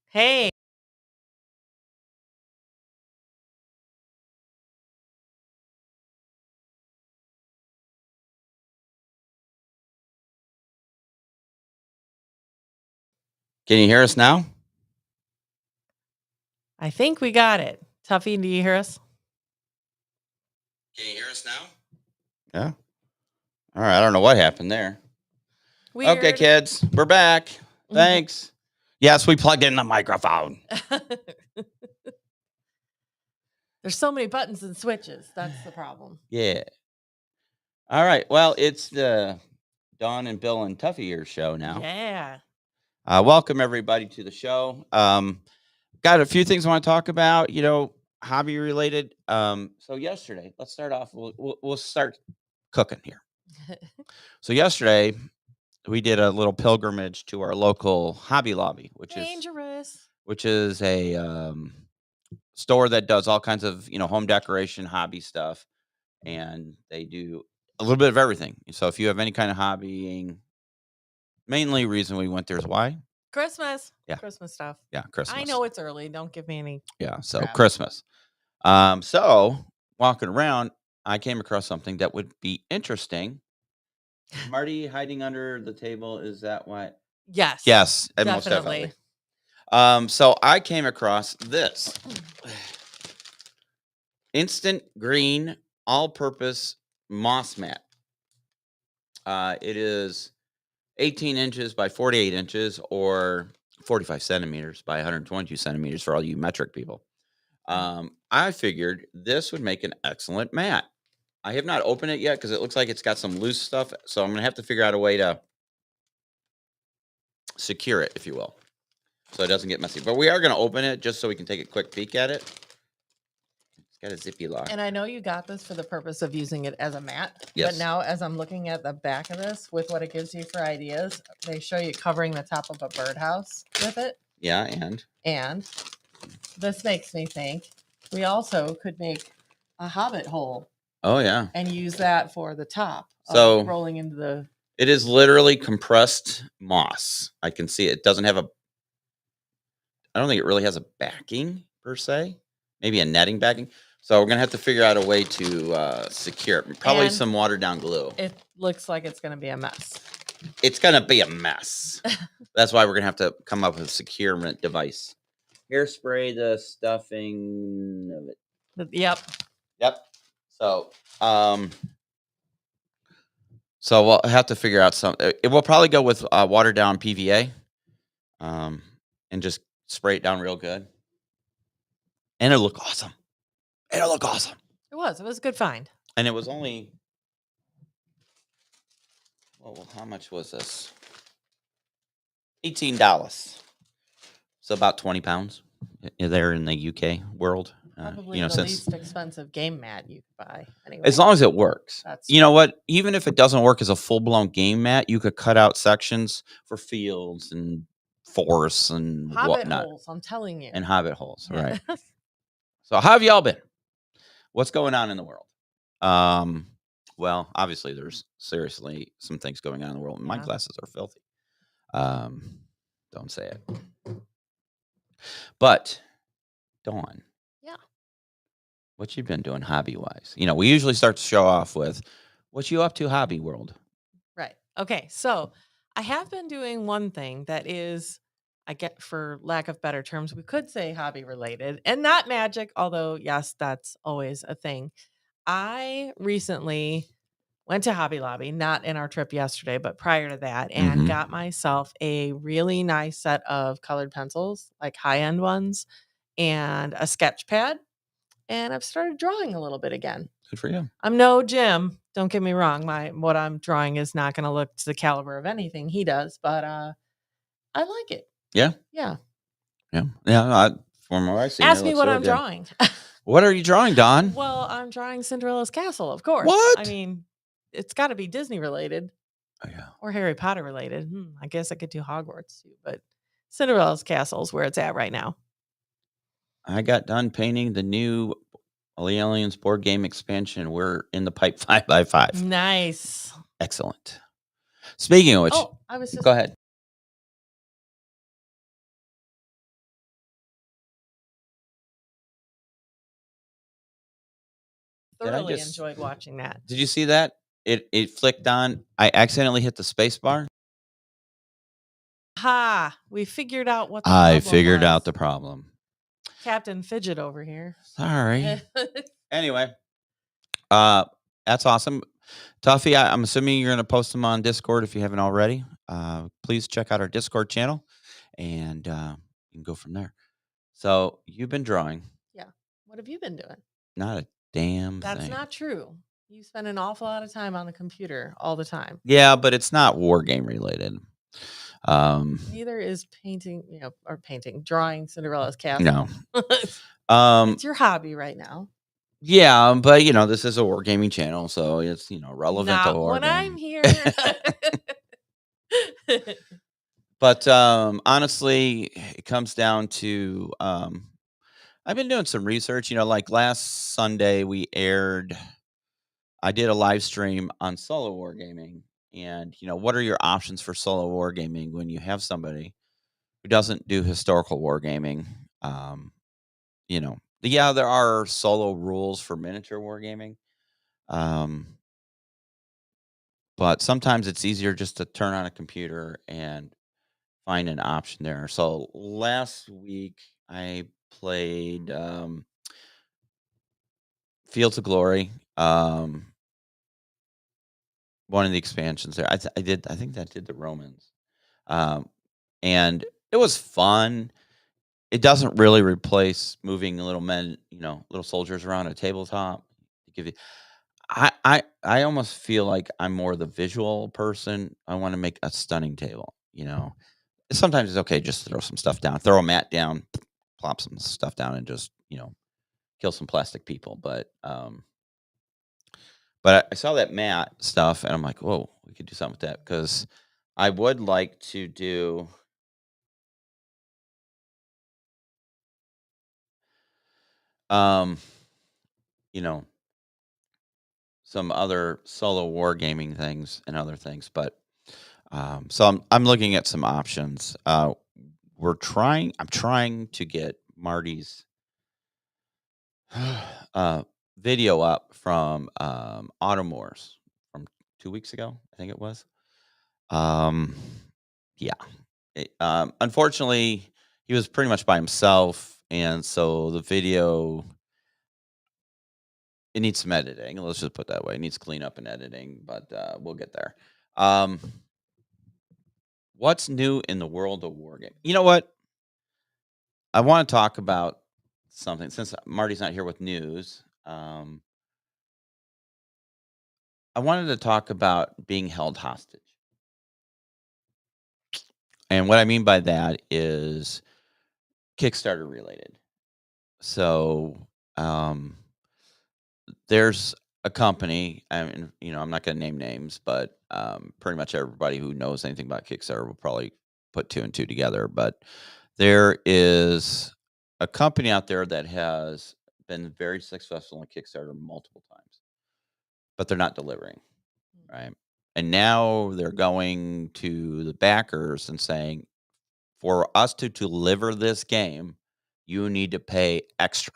Hey, Can you hear us now? I think we got it. Tuffy, do you hear us? Can you hear us now? Yeah. All right. I don't know what happened there. Okay, Weird. kids, we're back. Thanks. Yes, we plugged in the microphone. There's so many buttons and switches. That's the problem. Yeah. All right. Well, it's the Dawn and Bill and Tuffy Ear show now. Yeah. Welcome everybody to the show. Got a few things I want to talk about. Hobby related. So yesterday, let's start off. We'll start cooking here. So yesterday, we did a little pilgrimage to our local Hobby Lobby, Dangerous. which is a store that does all kinds of home decoration hobby stuff, and they do a little bit of everything. So if you have any kind of hobbying, mainly reason we went there is why. Christmas. Yeah. Christmas stuff. Yeah, I Christmas. know it's early. Don't give me any. Yeah, so crap. Christmas. So walking around, I came across something that would be interesting. Is Marty hiding under the table? Is that why? Yes. Yes, most Definitely. definitely. So I came across this instant green all-purpose moss mat. It is 18 inches by 48 inches, or 45 centimeters by 122 centimeters for all you metric people. I figured this would make an excellent mat. I have not opened it yet because it looks like it's got some loose stuff, so I'm gonna have to figure out a way to secure it, if you will, so it doesn't get messy. But we are gonna open it just so we can take a quick peek at it. It's got a zippy lock. And I know you got this for the purpose of using it as a mat. Yes. But now, as I'm looking at the back of this with what it gives you for ideas, they show you covering the top of a birdhouse with it. Yeah, And this makes me think we also could make a hobbit hole oh yeah, and use that for the top. So- rolling into the. it is literally compressed moss. I can see it doesn't have a. I don't think it really has a backing per se. Maybe a netting backing. So we're gonna have to figure out a way to secure it. Probably And- some watered down glue. It looks like it's going to be a mess. It's gonna be a mess. That's why we're gonna have to come up with a securement device. Hairspray the stuffing of it. Yep. Yep. So we'll have to figure out something. It will probably go with watered down PVA, and just spray it down real good, and it'll look awesome. It'll look awesome. It was a good find. And it was only. Well, how much was this? $18. So about 20 pounds. There in the UK world. Probably the since least expensive game mat you could buy. Anyway, as long as it works. That's You know what? Even if it doesn't work as a full blown game mat, you could cut out sections for fields and forests and hobbit whatnot. holes, I'm telling you. And hobbit holes, right? Yes. So how have y'all been? What's going on in the world? Well, obviously there's seriously some things going on in the world. My Yeah. glasses are filthy. Don't say it. But Dawn. Yeah. What you been doing hobby wise? We usually start to show off with what you up to hobby world. Right. Okay. So I have been doing one thing that is, I get, for lack of better terms, we could say hobby related and not magic, although, yes, that's always a thing. I recently went to Hobby Lobby, not in our trip yesterday, but prior to that, and Mhm. got myself a really nice set of colored pencils, like high end ones, and a sketch pad. And I've started drawing a little bit again. Good for you. I'm no Jim. Don't get me wrong. What I'm drawing is not going to look to the caliber of anything he does, but I like it. Yeah. Yeah. Yeah. From what I see, Ask me what I'm drawing. What are you drawing, Don? Well, I'm drawing Cinderella's castle, of course. What? I mean, it's got to be Disney related Oh, yeah. or Harry Potter related. I guess I could do Hogwarts too, but Cinderella's castle is where it's at right now. I got done painting the new Aliens board game expansion. We're in the pipe 5x5. Nice. Excellent. Speaking of which, Oh, I was just go ahead. Did I thoroughly just enjoyed watching that. did you see that? It flicked on. I accidentally hit the space bar. Ha! We figured out what the I problem figured out was. the problem. Captain Fidget over here. Sorry. Anyway, uh, that's awesome. Tuffy, I'm assuming you're going to post them on Discord if you haven't already. Please check out our Discord channel, and you can go from there. So you've been drawing, Yeah. What have you been doing? not a damn That's thing. not true. You spend an awful lot of time on the computer all the time. Yeah, but it's not war game related. Neither is painting, drawing Cinderella's castle. No. It's your hobby right now. Yeah, but this is a war gaming channel, so it's relevant to Not war when I'm gaming. here. But honestly, it comes down to I've been doing some research. Like last Sunday, I did a live stream on solo wargaming. And, what are your options for solo wargaming when you have somebody who doesn't do historical wargaming? Yeah, there are solo rules for miniature wargaming. But sometimes it's easier just to turn on a computer and find an option there. So last week I played Fields of Glory, one of the expansions there. I think that did the Romans, and it was fun. It doesn't really replace moving little men, little soldiers around a tabletop. To give you, I almost feel like I'm more the visual person. I want to make a stunning table. Sometimes it's okay just to throw some stuff down, throw a mat down, plop some stuff down, and just kill some plastic people. But I saw that mat stuff, and I'm like, whoa, we could do something with that because I would like to do. Um, you know, some other solo wargaming things and other things, but so I'm looking at some options. I'm trying to get Marty's video up from Autumn Wars from 2 weeks ago, I think it was. Um, yeah. Unfortunately, he was pretty much by himself, and so the video it needs some editing. Let's just put it that way. It needs cleanup and editing, but we'll get there. Um, what's new in the world of wargame? You know what? I want to talk about something since Marty's not here with news. I wanted to talk about being held hostage. And what I mean by that is Kickstarter related. So, there's a company, I mean, I'm not going to name names, but pretty much everybody who knows anything about Kickstarter will probably put two and two together. But there is a company out there that has been very successful on Kickstarter multiple times, but they're not delivering, right? And now they're going to the backers and saying, for us to deliver this game, you need to pay extra.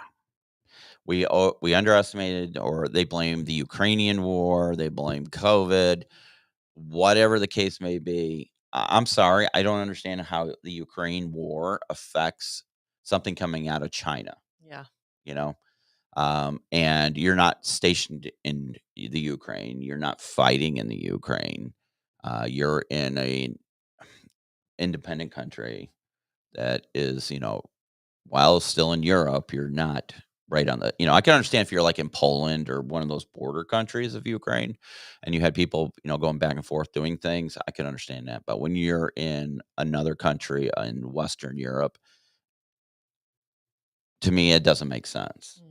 We underestimated, or they blame the Ukrainian war, they blame COVID, whatever the case may be. I'm sorry, I don't understand how the Ukraine war affects something coming out of China. Yeah. You know, and you're not stationed in the Ukraine, you're not fighting in the Ukraine. You're in a independent country that is, while still in Europe, you're not right on the, I can understand if you're like in Poland or one of those border countries of Ukraine and you had people, going back and forth doing things, I can understand that. But when you're in another country in Western Europe, to me, it doesn't make sense.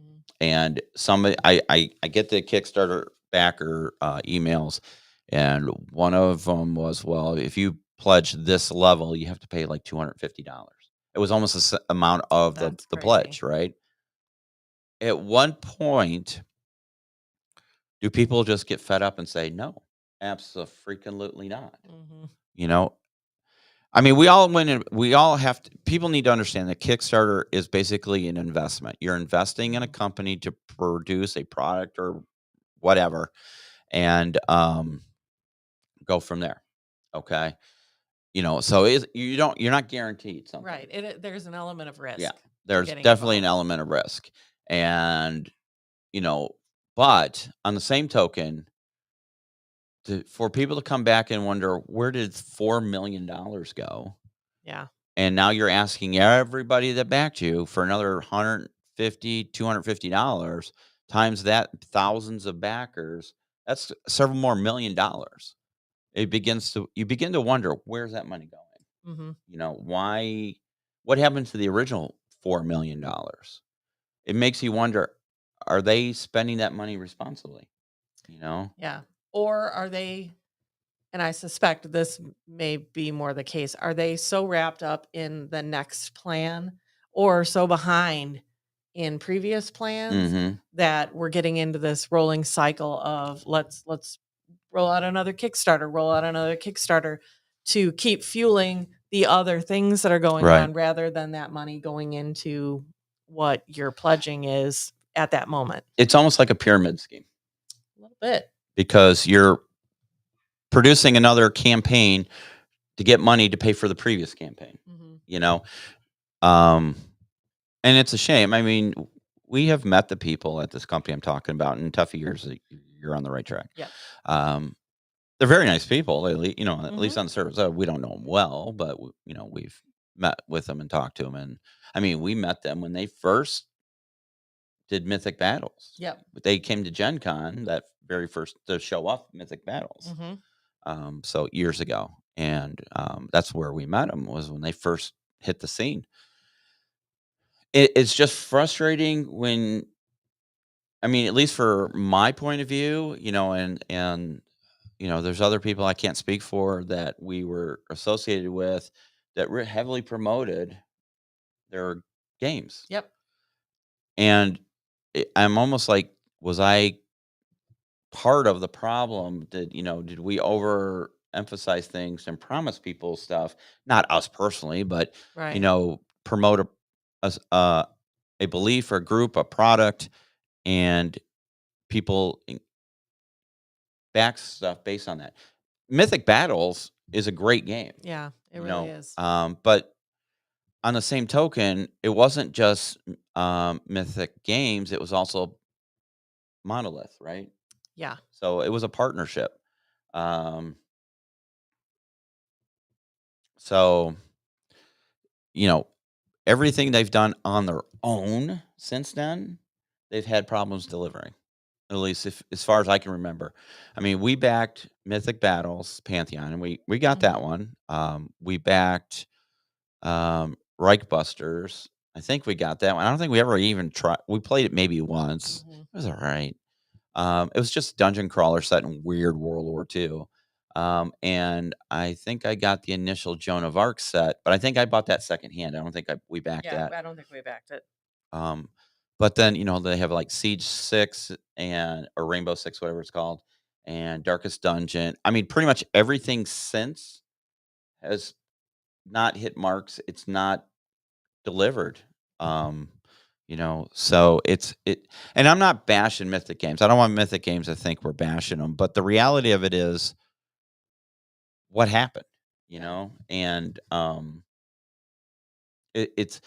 And somebody, I get the Kickstarter backer emails, and one of them was, well, if you pledge this level, you have to pay like $250. It was almost the amount of the That's pledge, crazy. right? At one point, do people just get fed up and say no? Absolutely not. Mhm. You know, I mean, we all went in, we all have to, people need to understand that Kickstarter is basically an investment. You're investing in a Mhm. company to produce a product or whatever, and go from there. Okay. So you're not guaranteed something. Right. There's an element of Yeah. risk to There's getting definitely an involved. element of risk. And, you know, but on the same token, for people to come back and wonder, where did $4 million go? Yeah. And now you're asking everybody that backed you for another 150, $250 times that, thousands of backers. That's several more $1 million. You begin to wonder, where's that money going? Mhm. Why, what happened to the original $4 million? It makes you wonder, are they spending that money responsibly? You know? Yeah. Or are they, and I suspect this may be more the case, are they so wrapped up in the next plan or so behind in previous plans Mm-hmm. that we're getting into this rolling cycle of let's roll out another Kickstarter to keep fueling the other things that are going Right. on rather than that money going into what your pledging is at that moment. It's almost like a pyramid scheme A little bit. because you're producing another campaign to get money to pay for the previous campaign, Mhm. you know? Um, and it's a shame. I mean, we have met the people at this company I'm talking about in tough years. You're on the right track. Yep. Um, they're very nice people, at least Mhm. on the surface. We don't know them well, but we've met with them and talked to them. And I mean, we met them when they first did Mythic Battles. Yep. They came to Gen Con, that very first to show off Mythic Battles. Mhm. So years ago, and that's where we met them, was when they first hit the scene. It's just frustrating when, I mean, at least for my point of view, and there's other people I can't speak for that we were associated with that heavily promoted their games, Yep. and I'm almost like, was I part of the problem? Did we overemphasize things and promise people stuff? Not us personally, but Right. promote a belief or group, a product, and people back stuff based on that. Mythic Battles is a great game, Yeah, it really is. but on the same token, it wasn't just Mythic Games; it was also Monolith, right? Yeah. So it was a partnership. Um, so you know, everything they've done on their own since then, they've had problems delivering. At least, if as far as I can remember. I mean, we backed Mythic Battles Pantheon, and we got that Mhm. one. We backed Reich Busters. I think we got that one. I don't think we ever even tried. We played it maybe once. Mhm. It was all right. It was just dungeon crawler set in weird World War II. And I think I got the initial Joan of Arc set, but I think I bought that secondhand. I don't think we backed Yeah, that. I don't think we backed it. Um, but then they have like Siege 6 and or Rainbow Six, whatever it's called, and Darkest Dungeon. I mean, pretty much everything since has not hit marks. It's not delivered. Um, so and I'm not bashing Mythic Games. I don't want Mythic Games to think we're bashing them, but the reality of it is what happened, Yeah. and it's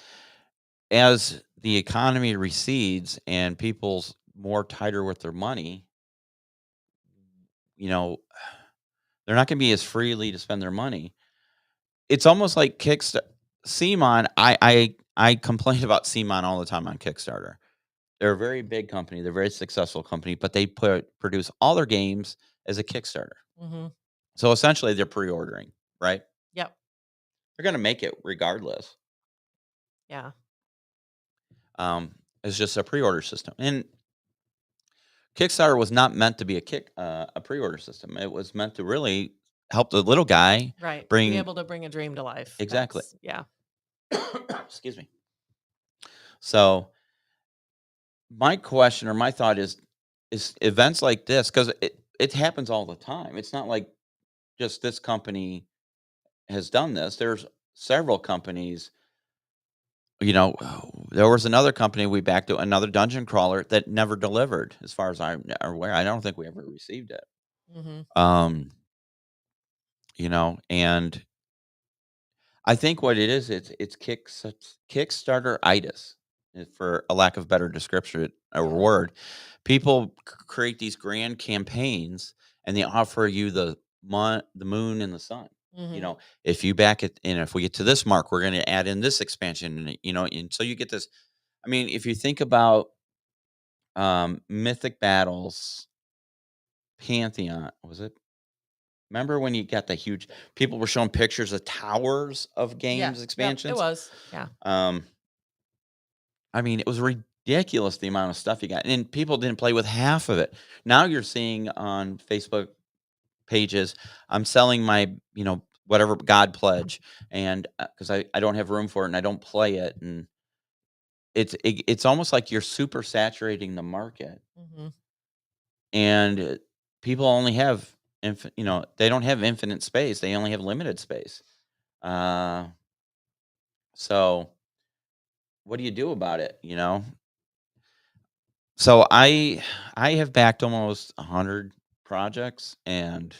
as the economy recedes and people's more tighter with their money, you know, they're not going to be as freely to spend their money. It's almost like Kickstarter. CMON, I complain about CMON all the time on Kickstarter. They're a very big company. They're a very successful company, but they produce all their games as a Kickstarter. Mhm. So essentially, they're pre-ordering, right? Yep. They're going to make it regardless. Yeah. It's just a pre-order system, and Kickstarter was not meant to be a pre-order system. It was meant to really help the little guy Right. Be bring able to bring a dream to life. exactly. That's yeah. Excuse me. So my question or my thought is events like this, because it happens all the time. It's not like just this company. has done this. There's several companies. There was another company we backed to another dungeon crawler that never delivered, as far as I'm aware. I don't think we ever received it. Mhm. Um, and I think what it is, it's Kickstarter itis, for a lack of better description or Yeah. word. People create these grand campaigns, and they offer you the moon and the sun. Mhm. If you back it, and if we get to this mark, we're going to add in this expansion, and so you get this. I mean, if you think about Mythic Battles, Pantheon, was it? Remember when you got the huge people were showing pictures of towers of Yeah. games Yep, it expansions? was. Yeah. Um, I mean, it was ridiculous the amount of stuff you got, and people didn't play with half of it. Now you're seeing on Facebook pages, I'm selling my, whatever God pledge, and because I don't have room for it and I don't play it, and it's almost like you're super saturating the market, Mhm. and people only have, they don't have infinite space. They only have limited space. Uh, so what do you do about it? So I have backed almost 100 projects, and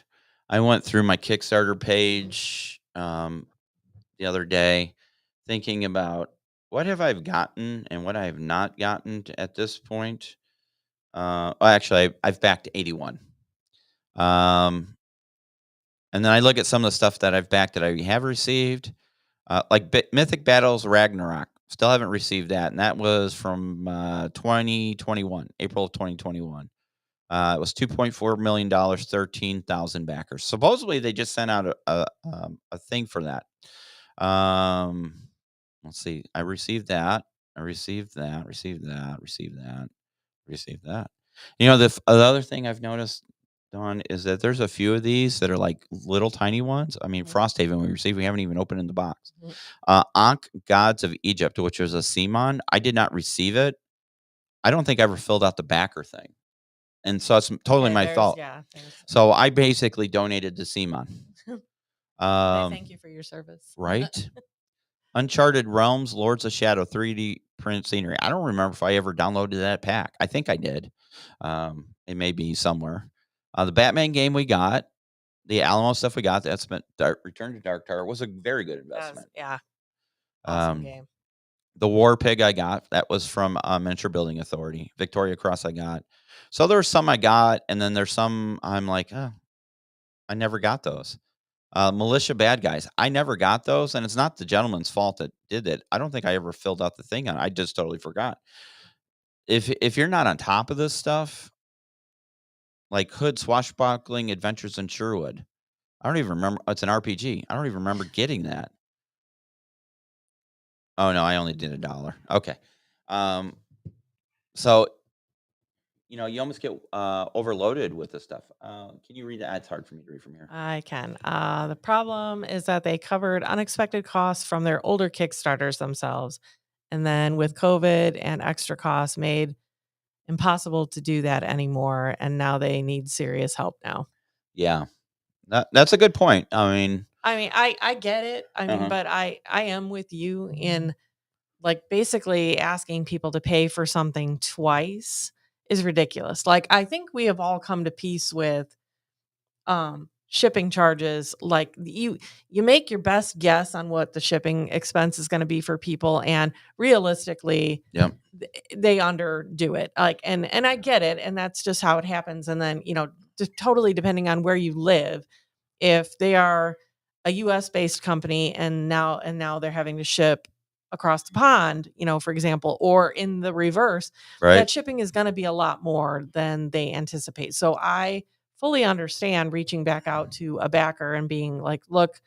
I went through my Kickstarter page the other day, thinking about what have I've gotten and what I have not gotten at this point. Well, actually, I've backed 81. Um, and then I look at some of the stuff that I've backed that I have received, like Mythic Battles Ragnarok. Still haven't received that, and that was from 2021, April of 2021. It was $2.4 million, 13,000 backers. Supposedly, they just sent out a thing for that. Um, let's see. I received that. I received that. Received that. Received that. Received that. The other thing I've noticed, Dawn, is that there's a few of these that are like little tiny ones. I mean, Mhm. Frosthaven we received, we haven't even opened in the box. Mhm. Ankh Gods of Egypt, which was a Simon, I did not receive it. I don't think I ever filled out the backer thing. And so it's totally Okay, my fault. there's So I basically donated to Simon. they Um, thank you for your service. right? Uncharted Realms, Lords of Shadow, 3D print scenery. I don't remember if I ever downloaded that pack. I think I did. It may be somewhere. The Batman game we got, the Alamo stuff we got, that's been Return to Dark Tower was a very good investment. Yeah, awesome Um, game. the War Pig I got, that was from Miniature Building Authority. Victoria Cross I got. So there's some I got, and then there's some I'm like, oh, I never got those. Militia Bad Guys. I never got those, and it's not the gentleman's fault that did it. I don't think I ever filled out the thing on it. I just totally forgot. If you're not on top of this stuff, like Hood Swashbuckling Adventures in Sherwood, I don't even remember. It's an RPG. I don't even remember getting that. Oh no, I only did $1. Okay. Um, so you almost get overloaded with this stuff. Can you read that? It's hard for me to read from here. I can. The problem is that they covered unexpected costs from their older Kickstarters themselves. And then with COVID and extra costs made impossible to do that anymore. And now they need serious help now. Yeah, that's a good point. I get it. Uh-huh. But I am with you in like basically asking people to pay for something twice is ridiculous. Like I think we have all come to peace with shipping charges. Like you make your best guess on what the shipping expense is going to be for people, and realistically Yep. they underdo it. Like and I get it, and that's just how it happens. And then just totally depending on where you live, if they are a US based company and now they're having to ship across the pond, for example, or in the reverse, Right. that shipping is going to be a lot more than they anticipate. So I fully understand reaching back out to a backer and being like, look,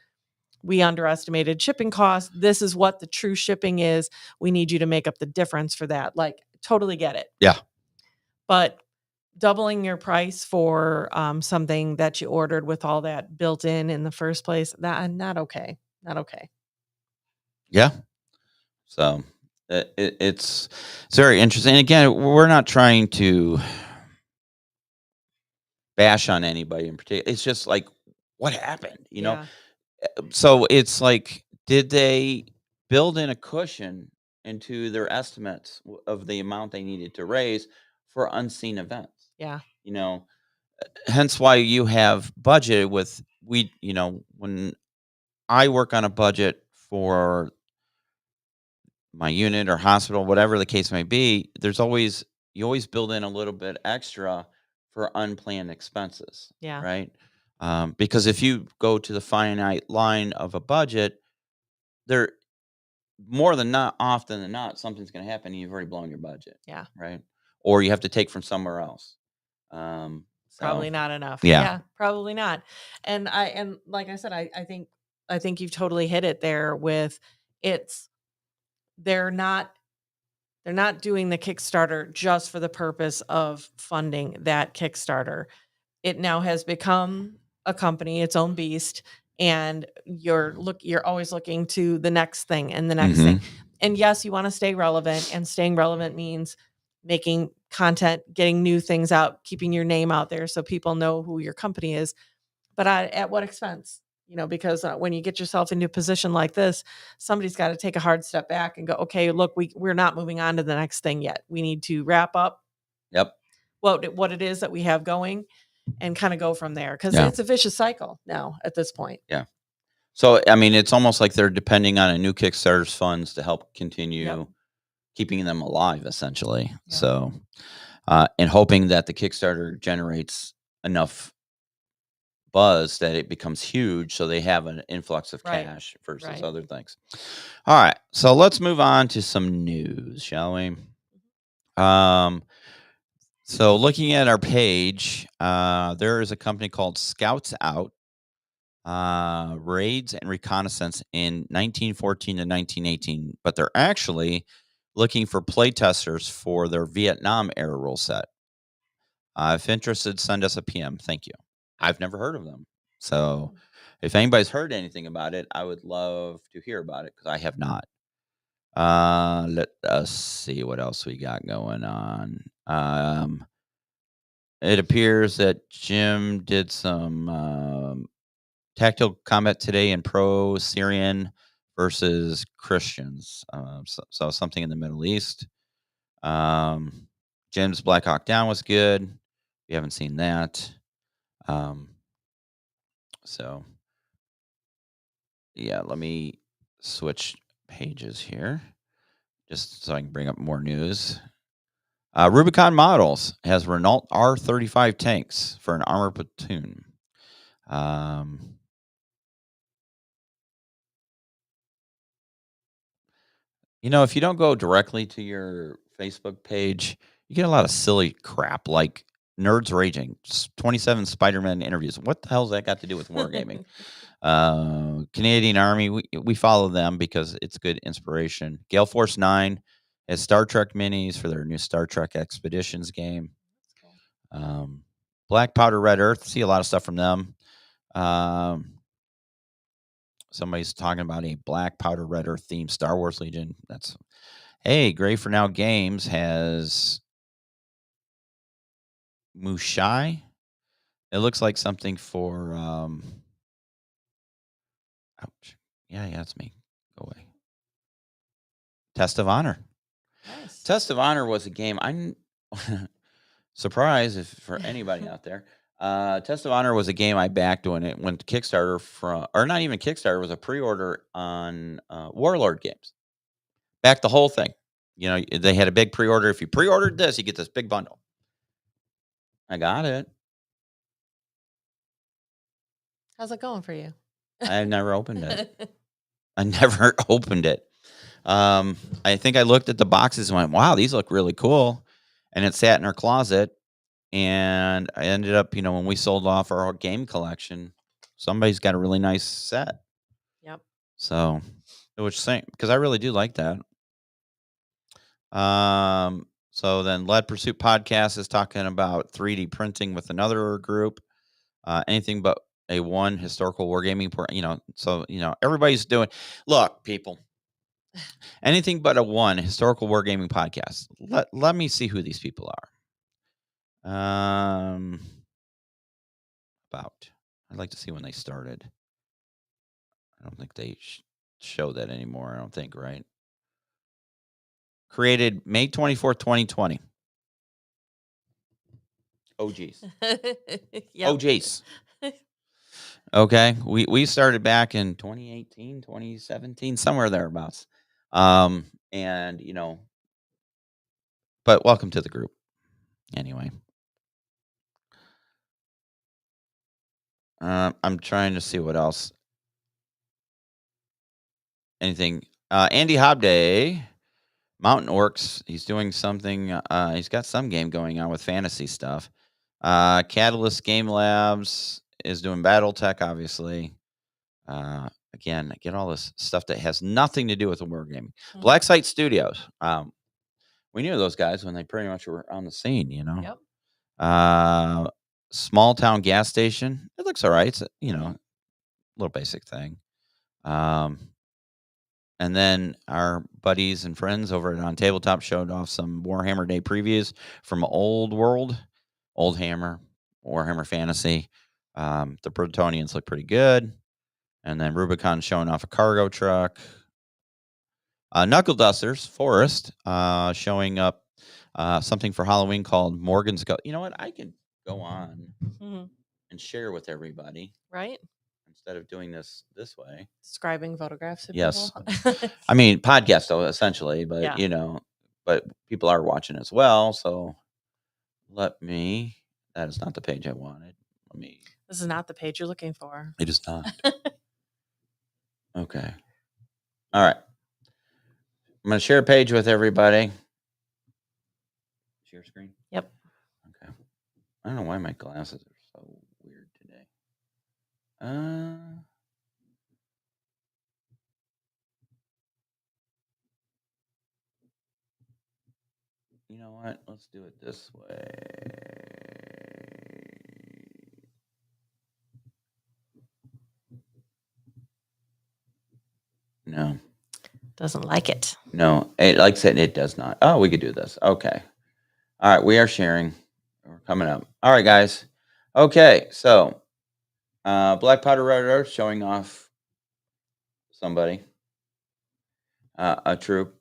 we underestimated shipping costs. This is what the true shipping is. We need you to make up the difference for that. Like, totally get it. Yeah. But doubling your price for something that you ordered with all that built in the first place, that not okay. Not okay. Yeah. So it's very interesting. And again, we're not trying to bash on anybody in particular. It's just like what happened, Yeah. So it's like, did they build in a cushion into their estimates of the amount they needed to raise for unseen events? Yeah. You know, hence why you have budget with when I work on a budget for my unit or hospital, whatever the case may be, you always build in a little bit extra for unplanned expenses, Yeah. right? Because if you go to the finite line of a budget, there more than not, often than not, something's going to happen. And you've already blown your budget, Yeah. right? Or you have to take from somewhere else. So Probably not enough. yeah, Yeah, probably not. And like I said, I think you've totally hit it there with it's they're not they're not doing the Kickstarter just for the purpose of funding that Kickstarter. It now has become a company, its own beast, and you're always looking to the next thing and the next thing. hmm And yes, you want to stay relevant, and staying relevant means making content, getting new things out, keeping your name out there so people know who your company is. But at what expense? Because when you get yourself into a position like this, somebody's got to take a hard step back and go, okay, look, we're not moving on to the next thing yet. We need to wrap up yep, what it is that we have going and kind of go from there, because yeah, it's a vicious cycle now at this point. yeah. So I mean, it's almost like they're depending on a new Kickstarter's funds to help Yep. continue keeping them alive, essentially. Yep. So, and hoping that the Kickstarter generates enough buzz that it becomes huge, so they have an influx of Right. cash versus Right. other things. All right, so let's move on to some news, shall we? Um, so looking at our page, there is a company called Scouts Out, raids and reconnaissance in 1914 to 1918, but they're actually looking for playtesters for their Vietnam era rule set. If interested, send us a PM. Thank you. I've never heard of them. So if anybody's heard anything about it, I would love to hear about it because I have not. Let us see what else we got going on. It appears that Jim did some tactical combat today in pro Syrian versus Christians. So something in the Middle East. Jim's Black Hawk Down was good. We haven't seen that. Um, so yeah, let me switch pages here just so I can bring up more news. Rubicon Models has Renault R35 tanks for an armor platoon. Um, if you don't go directly to your Facebook page, you get a lot of silly crap like Nerds Raging, 27 Spider-Man interviews. What the hell's that got to do with wargaming? Canadian Army, we follow them because it's good inspiration. Gale Force 9 has Star Trek minis for their new Star Trek Expeditions game. Black Powder Red Earth, see a lot of stuff from them. Somebody's talking about a Black Powder Red Earth themed Star Wars Legion. Gray for Now Games has Mushai. It looks like something for ouch. Yeah, that's me. Go away. Test of Honor. Nice. Test of Honor was a game I'm surprised if for anybody out there. Test of Honor was a game I backed when it went to Kickstarter or not even Kickstarter, it was a pre-order on Warlord Games. Backed the whole thing. They had a big pre-order. If you pre-ordered this, you get this big bundle. I got it. How's it going for you? I never opened it. I never opened it. I think I looked at the boxes and went, wow, these look really cool. And it sat in our closet. And I ended up, when we sold off our game collection, somebody's got a really nice set. Yep. So, which same because I really do like that. So then Lead Pursuit Podcast is talking about 3D printing with another group. Anything but a one historical wargaming, so everybody's doing. Look, people, anything but a one historical wargaming podcast. Let me see who these people are. About I'd like to see when they started. I don't think they show that anymore. I don't think, right? Created May 24th, 2020. Oh, geez. Yep. Oh, geez. Okay. We started back in 2018, 2017, somewhere thereabouts. And, but welcome to the group. Anyway. I'm trying to see what else. Anything. Andy Hobday, Mountain Orcs. He's doing something. He's got some game going on with fantasy stuff. Catalyst Game Labs is doing BattleTech, obviously. Again, I get all this stuff that has nothing to do with the wargaming. Mhm. Black Site Studios. We knew those guys when they pretty much were on the scene, Yep. Small town gas station. It looks all right. It's little basic thing. And then our buddies and friends over at On Tabletop showed off some Warhammer Day previews from Old World, Old Hammer, Warhammer Fantasy. The Protonians look pretty good. And then Rubicon showing off a cargo truck. Knuckle Dusters, Forest, showing up something for Halloween called Morgan's Go. You know what? I can go on and share with everybody. Right. Instead of doing this way. Describing photographs of Yes. people. I mean, podcast, though, essentially, but, Yeah. but people are watching as well. So that is not the page I wanted. This is not the page you're looking for. It is not. Okay. All right. I'm going to share a page with everybody. Share screen? Yep. Okay. I don't know why my glasses are so weird today. You know what? Let's do it this way. No. Doesn't like it. No, like I said, it does not. Oh, we could do this. Okay. All right, we are sharing. We're coming up. All right, guys. Okay, so Black Powder Red Earth showing off somebody. A troop.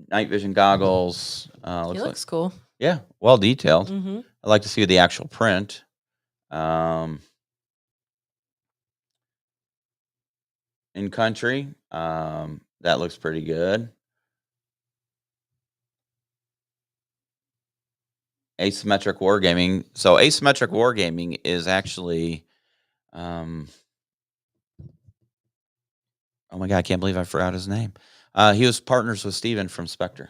Night vision goggles. He looks cool. Yeah, well detailed. Mm-hmm. I'd like to see the actual print. In country, that looks pretty good. Asymmetric wargaming. So asymmetric wargaming is actually, oh my god, I can't believe I forgot his name. He was partners with Steven from Spectre.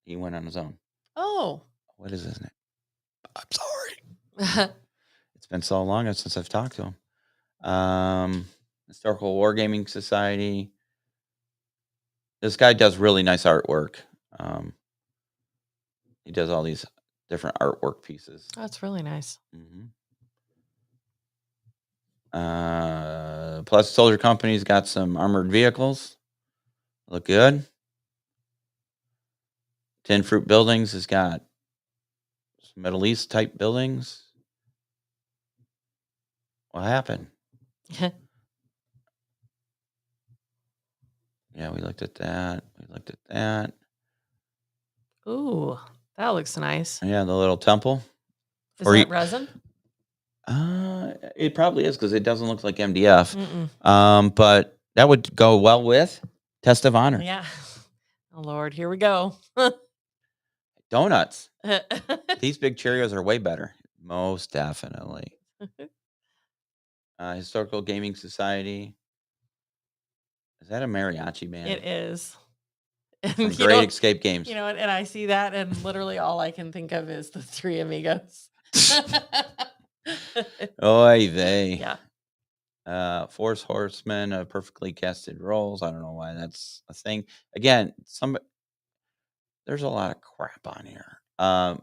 He went on his own. Oh, what is his name? I'm sorry. It's been so long since I've talked to him. Historical Wargaming Society. This guy does really nice artwork. He does all these different artwork pieces. That's really nice. Mm-hmm. Plus, Soldier Company's got some armored vehicles. Look good. Tin Fruit Buildings has got some Middle East type buildings. What happened? Yeah, we looked at that. Ooh, that looks nice. Yeah, the little temple. Is that resin? It probably is because it doesn't look like MDF. But that would go well with Test of Honor. Yeah. Oh Lord, here we go. Donuts. These big Cheerios are way better. Most definitely. Historical Gaming Society. Is that a mariachi band? It is. From Great Escape Games. You know what? And I see that, and literally all I can think of is the Three Amigos. Oy vey. Yeah. Force Horsemen of Perfectly Casted Rolls. I don't know why that's a thing. Again, there's a lot of crap on here.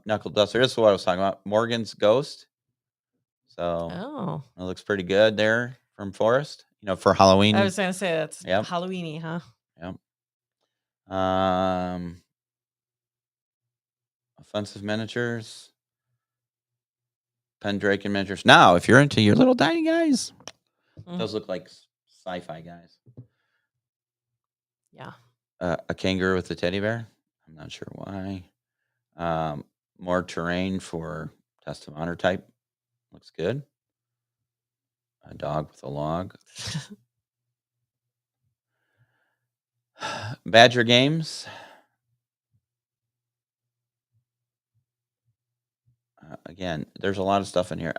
Knuckle Duster. This is what I was talking about. Morgan's Ghost. So it looks pretty good there from Forest. For Halloween. I was gonna say that's Halloweeny, huh? Yep. Offensive Miniatures. Pendraken Miniatures. Now, if you're into your little tiny guys, those look like sci-fi guys. Yeah. A kangaroo with a teddy bear. I'm not sure why. Um, More terrain for test of honor type. Looks good. A dog with a log. Badger games. Again, there's a lot of stuff in here.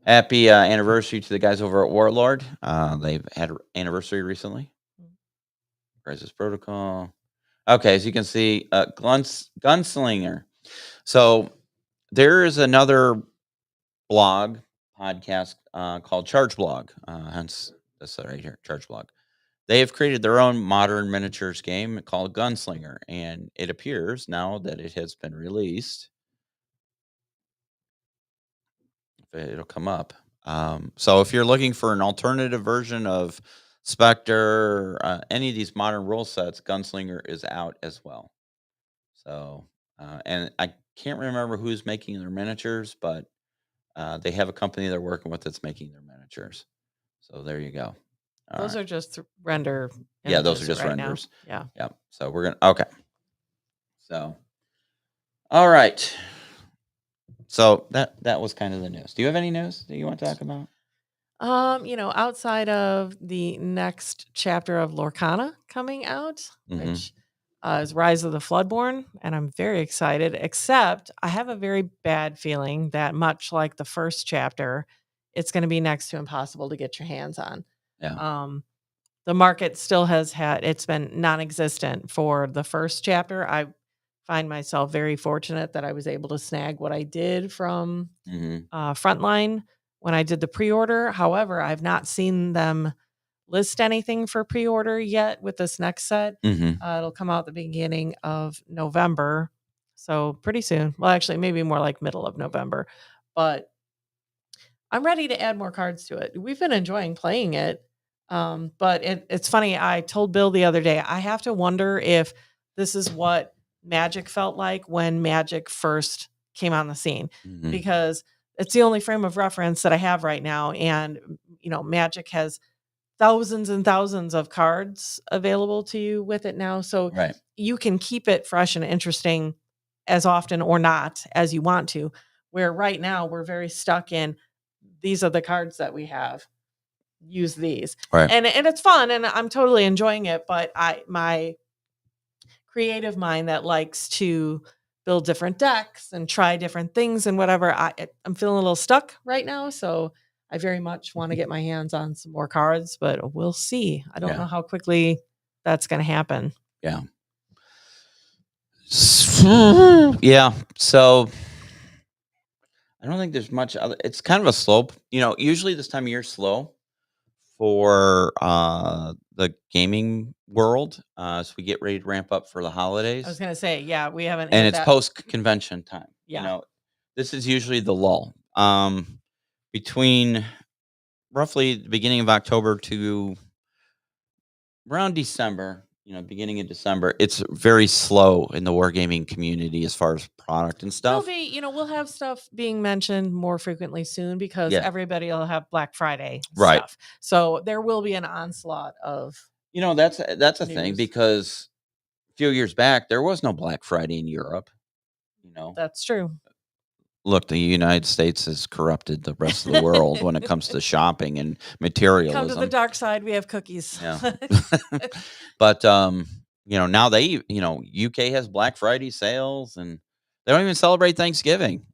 Happy anniversary to the guys over at Warlord. They've had an anniversary recently. Crisis Protocol. Okay, as you can see, Gunslinger. So there is another blog podcast called Charge Blog. Hence this right here, Charge Blog. They have created their own modern miniatures game called Gunslinger, and it appears now that it has been released. It'll come up. So if you're looking for an alternative version of Spectre, any of these modern rule sets, Gunslinger is out as well. So, and I can't remember who's making their miniatures, but they have a company they're working with that's making their miniatures. So there you go. All Those right. are just render Yeah, those are images just right now. renders. Yeah. Yeah. So we're gonna okay. So all right. So that was kind of the news. Do you have any news that you want to talk about? Outside of the next chapter of Lorcana coming out, Mhm. which is Rise of the Floodborn, and I'm very excited, except I have a very bad feeling that much like the first chapter, it's going to be next to impossible to get your hands on. Yeah. The market still it's been non-existent for the first chapter. I find myself very fortunate that I was able to snag what I did from Mhm. Frontline when I did the pre-order. However, I've not seen them list anything for pre-order yet with this next set. Mhm. It'll come out the beginning of November, so pretty soon. Well, actually, maybe more like middle of November, but I'm ready to add more cards to it. We've been enjoying playing it, but it's funny. I told Bill the other day, I have to wonder if this is what Magic felt like when Magic first came on the scene, Mhm. because it's the only frame of reference that I have right now. And, Magic has thousands and thousands of cards available to you with it now. So Right. you can keep it fresh and interesting as often or not as you want to. Where right now we're very stuck in, these are the cards that we have. Use these. Right. And it's fun and I'm totally enjoying it, but my creative mind that likes to build different decks and try different things and whatever, I'm feeling a little stuck right now, so I very much want to get my hands on some more cards, but we'll see. I don't Yeah. know how quickly that's going to happen. Yeah. Yeah. So I don't think there's much other. It's kind of a slope. Usually this time of year is slow for the gaming world. So we get ready to ramp up for the I was holidays, going to say, yeah, we haven't and hit it's that. post convention time. Yeah. This is usually the lull. Between roughly the beginning of October to around December, beginning of December, it's very slow in the wargaming community as far as product and There'll stuff. be, we'll have stuff being mentioned more frequently soon because Yeah. everybody will have Black Friday Right. stuff. So there will be an onslaught of That's a thing news. because a few years back there was no Black Friday in Europe. That's true. Look, the United States has corrupted the rest of the world when it comes to shopping and Come to the materialism. dark side. We have cookies. Yeah. But now UK has Black Friday sales and they don't even celebrate Thanksgiving,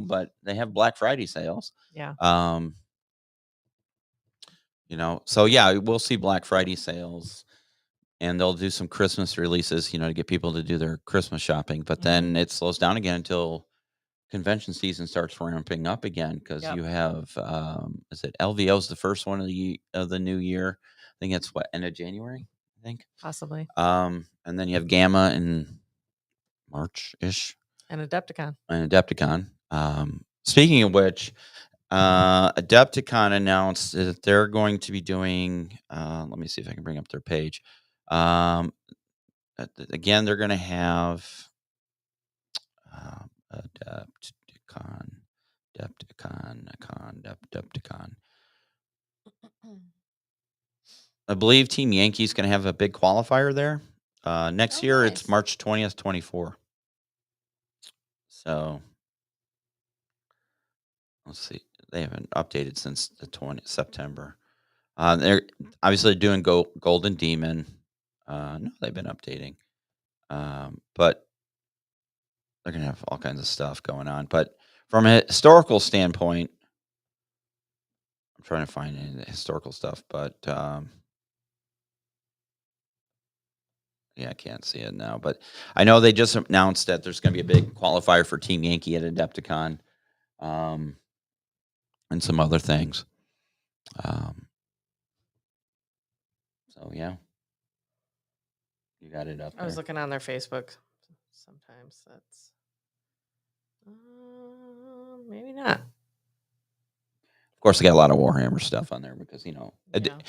but they have Black Friday sales. Yeah. So yeah, we'll see Black Friday sales and they'll do some Christmas releases, to get people to do their Christmas shopping, but then it slows down again until convention season starts ramping up again because Yep. you have is it LVO's the first one of the new year. I think it's end of January, I think. Possibly. And then you have Gamma in March-ish And Adepticon. and Adepticon. Speaking of which, Adepticon announced that they're going to be doing let me see if I can bring up their page. Again, they're going to have Adepticon. I believe Team Yankee's going to have a big qualifier there. Next Oh, year, it's nice. March 20th, 24. So let's see. They haven't updated since the 20th September. They're obviously doing Golden Demon. No, they've been updating. But they're going to have all kinds of stuff going on. But from a historical standpoint, I'm trying to find any historical stuff, but yeah, I can't see it now. But I know they just announced that there's going to be a big qualifier for Team Yankee at Adepticon, um, and some other things. Um, so yeah, you got it up I was there. looking on their Facebook. Sometimes that's maybe not. Of course, they got a lot of Warhammer stuff on there because Yeah.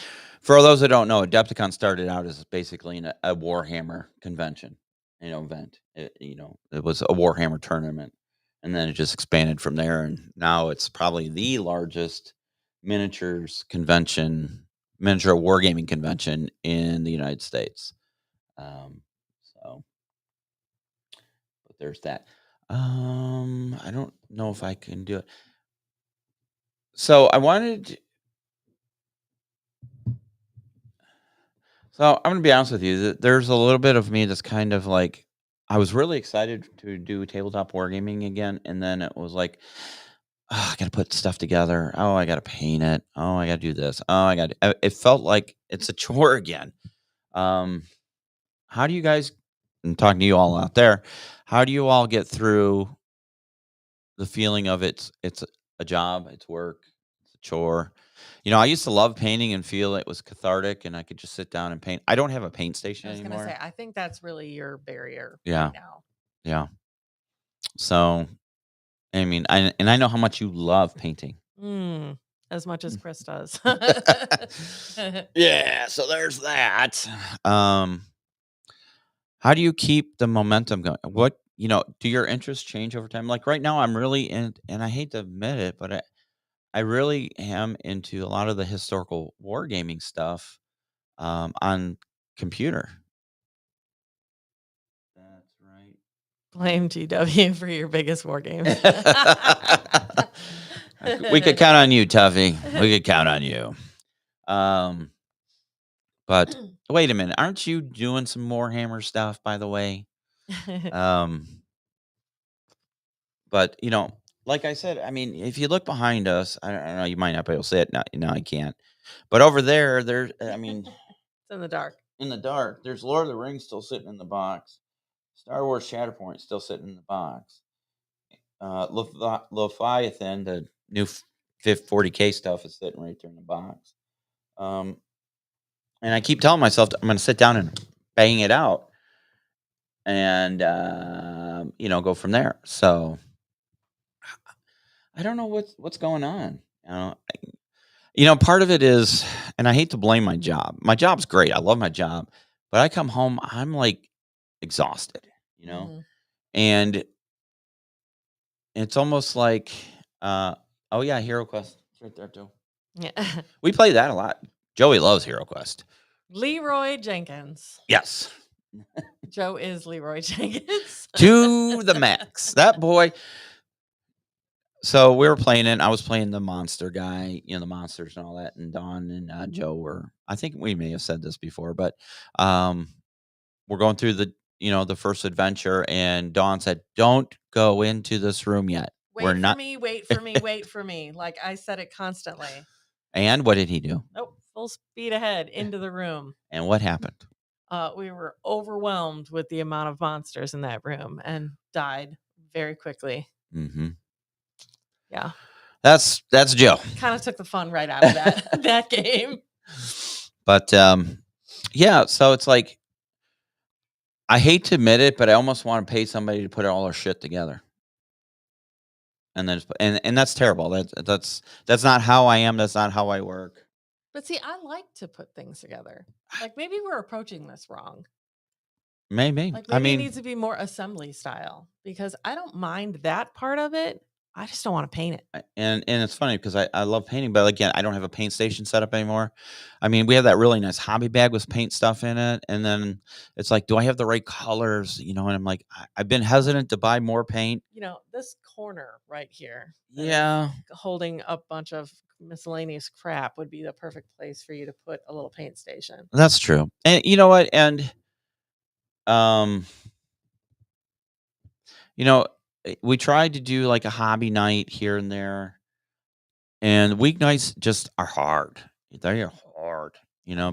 for those that don't know, Adepticon started out as basically a Warhammer convention, event. It was a Warhammer tournament, and then it just expanded from there. And now it's probably the largest miniature wargaming convention in the United States. So, but there's that. I don't know if I can do it. So I wanted. So I'm gonna be honest with you. There's a little bit of me that's kind of like, I was really excited to do tabletop wargaming again, and then it was like, oh, I got to put stuff together. Oh, I got to paint it. Oh, I got to do this. Oh, I got. It felt like it's a chore again. Um, how do you guys? I'm talking to you all out there. How do you all get through the feeling of it's a job, it's work, it's a chore? I used to love painting and feel it was cathartic, and I could just sit down and paint. I don't have a paint I station was gonna say, anymore. I think that's really your barrier right Yeah, now. yeah. So, I mean, I know how much you love painting. As much as Chris does. Yeah, so there's that. Um, how do you keep the momentum going? Do your interests change over time? Like right now, I'm really in, and I hate to admit it, but I really am into a lot of the historical wargaming stuff, on computer. That's right. Blame GW for your biggest war games. We could count on you, Tuffy. We could count on you. Um, but wait a minute, aren't you doing some more Hammer stuff, by the way? Um, but like I said, I mean, if you look behind us, I don't know, you might not be able to see it now. I can't. But over there, I mean, It's in the dark. in the dark, there's Lord of the Rings still sitting in the box. Star Wars Shatterpoint still sitting in the box. Leviathan, the new 40K stuff, is sitting right there in the box. Um, and I keep telling myself I'm going to sit down and bang it out, and go from there. So I don't know what's going on. Part of it is, and I hate to blame my job. My job's great. I love my job, but I come home, I'm like exhausted. Mhm. And it's almost like, oh yeah, Hero Quest, it's right there too. Yeah. We play that a lot. Joey loves Hero Quest. Leroy Jenkins. Yes, Joe is Leroy Jenkins. to the max. That boy. So we were playing it. I was playing the monster guy, the monsters and all that. And Don and Joe were. I think we may have said this before, but we're going through the first adventure, and Dawn said, "Don't go into this room yet. We're Wait for not." me, wait for me, wait for me. Like I said it constantly. And what did he do? Nope, full speed ahead into the room. And what happened? We were overwhelmed with the amount of monsters in that room and died very quickly. Mm-hmm. Yeah. That's Joe. Kind of took the fun right out of that game. But yeah, so it's like, I hate to admit it, but I almost want to pay somebody to put all our shit together. And then and that's terrible. That's not how I am. That's not how I work. But see, I like to put things together. Like maybe we're approaching this wrong. Maybe. Like I maybe it mean, needs to be more assembly style because I don't mind that part of it. I just don't want to paint it. And it's funny because I love painting, but again, I don't have a paint station set up anymore. I mean, we have that really nice hobby bag with paint stuff in it, and then it's like, do I have the right colors? And I'm like, I've been hesitant to buy more paint. This corner right here that is Yeah, holding a bunch of miscellaneous crap would be the perfect place for you to put a little paint station. that's true. And you know what? And um, you know, we tried to do like a hobby night here and there, and weeknights just are hard. They are hard,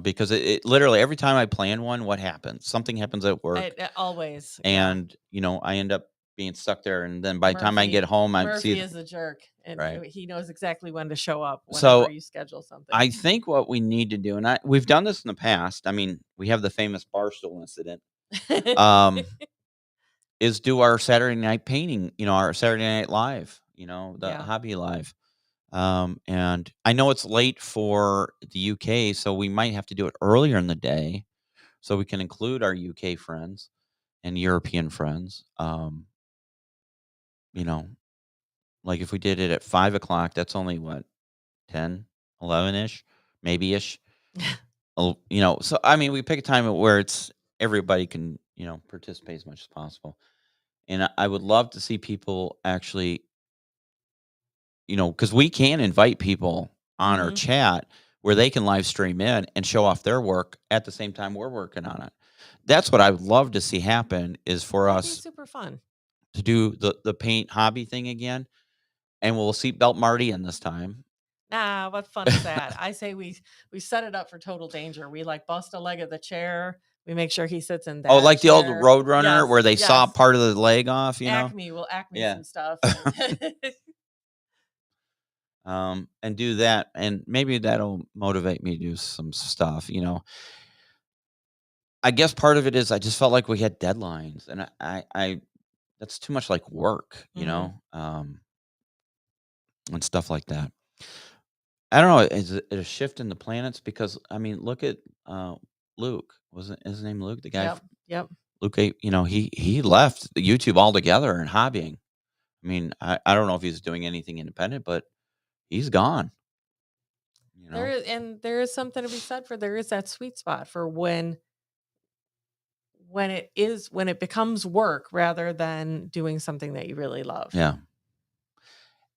because it literally every time I plan one, what happens? Something happens at work, Always, yeah. and I end up being stuck there. And then by the time I get Murphy home, I see Murphy it. is a jerk, and Right. he knows exactly when to show up whenever So you schedule something. I think what we need to do, and we've done this in the past. I mean, we have the famous Barstool incident. Is do our Saturday night painting, our Saturday Night Live, the Yeah. hobby live. And I know it's late for the UK, so we might have to do it earlier in the day so we can include our UK friends and European friends. You know, like if we did it at 5 o'clock, that's only what, 10, 11 ish, maybe ish. Oh, so I mean, we pick a time where it's everybody can, participate as much as possible. And I would love to see people actually, because we can invite people on our Mhm. chat where they can live stream in and show off their work at the same time we're working on it. That's what I would love to see happen, is for That'd be us super fun. to do the paint hobby thing again, and we'll seatbelt Marty in this time. Nah, what fun is that? I say we set it up for total danger. We like bust a leg of the chair. We make sure he sits in Oh, that like the old chair. Roadrunner Yes, where they saw yes. part of the leg off, Acme will Acme Yeah. some stuff. And do that, and maybe that'll motivate me to do some stuff. I guess part of it is I just felt like we had deadlines, and I that's too much like work, Mhm. and stuff like that. I don't know. Is it a shift in the planets? Because I mean, look at Luke. Wasn't his name Luke? The guy, Yep. Yep. Luke. He left the YouTube altogether and hobbying. I mean, I don't know if he's doing anything independent, but he's gone. There is something to be said for there is that sweet spot for when it becomes work rather than doing something that you really love. Yeah.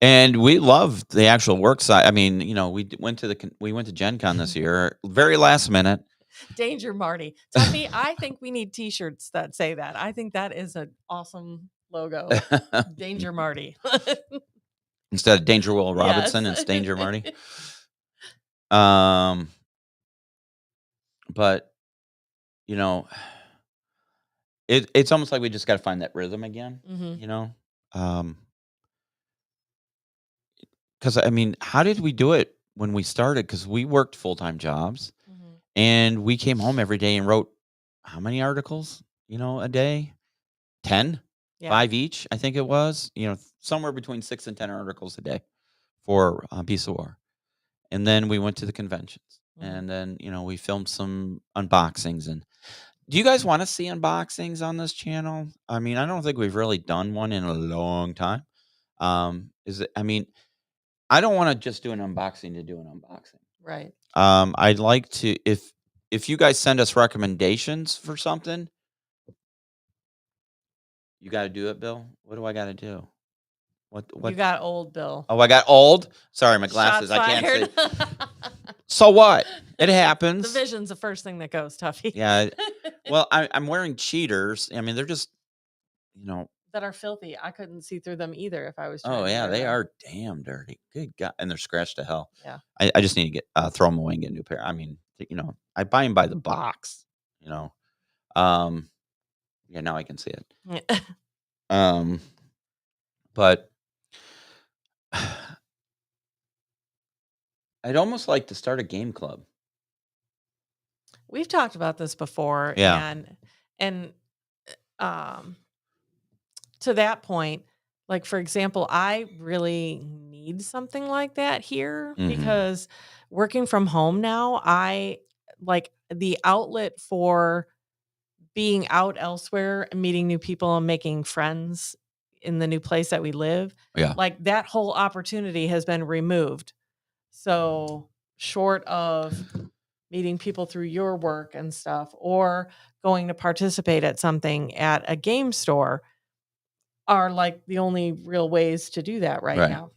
And we love the actual work side. I mean, we went to Gen Con this year, very last minute. Danger Marty. Tuffy, I think we need t-shirts that say that. I think that is an awesome logo. Danger Marty. Instead of Danger Will Yes. Robinson, it's Danger Marty. Um, but you know, it's almost like we just got to find that rhythm again. Mhm. Um, because I mean, how did we do it when we started? Because we worked full time jobs, Mhm. and we came home every day and wrote how many articles? A day, 10, Yeah. 5 each. I think it was. Somewhere between 6 and 10 articles a day for Piece of War. And then we went to the conventions, Mhm. and then we filmed some unboxings. And do you guys want to see unboxings on this channel? I mean, I don't think we've really done one in a long time. I mean, I don't want to just do an unboxing to do an unboxing. Right. I'd like to, if you guys send us recommendations for something, you got to do it, Bill. What do I got to do? What? You got old, Bill. Oh, I got old. Sorry, my Shots glasses. I can't fired. see. So what? It The happens. vision's the first thing that goes, Tuffy. Yeah. Well, I'm wearing cheaters. I mean, they're just, that are filthy. I couldn't see through them either if I was trying oh to yeah, wear they them. are damn dirty. Good God, and they're scratched to hell. Yeah. I just need to get throw them away and get a new pair. I mean, I buy them by the box. Yeah, now I can see it. But I'd almost like to start a game club. We've talked about this before, Yeah. and um to that point, like for example, I really need something like that here Mhm. because working from home now, I like the outlet for being out elsewhere and meeting new people and making friends in the new place that we live, Yeah. like that whole opportunity has been removed. So short of meeting people through your work and stuff or going to participate at something at a game store are like the only real ways to do that right Right. now.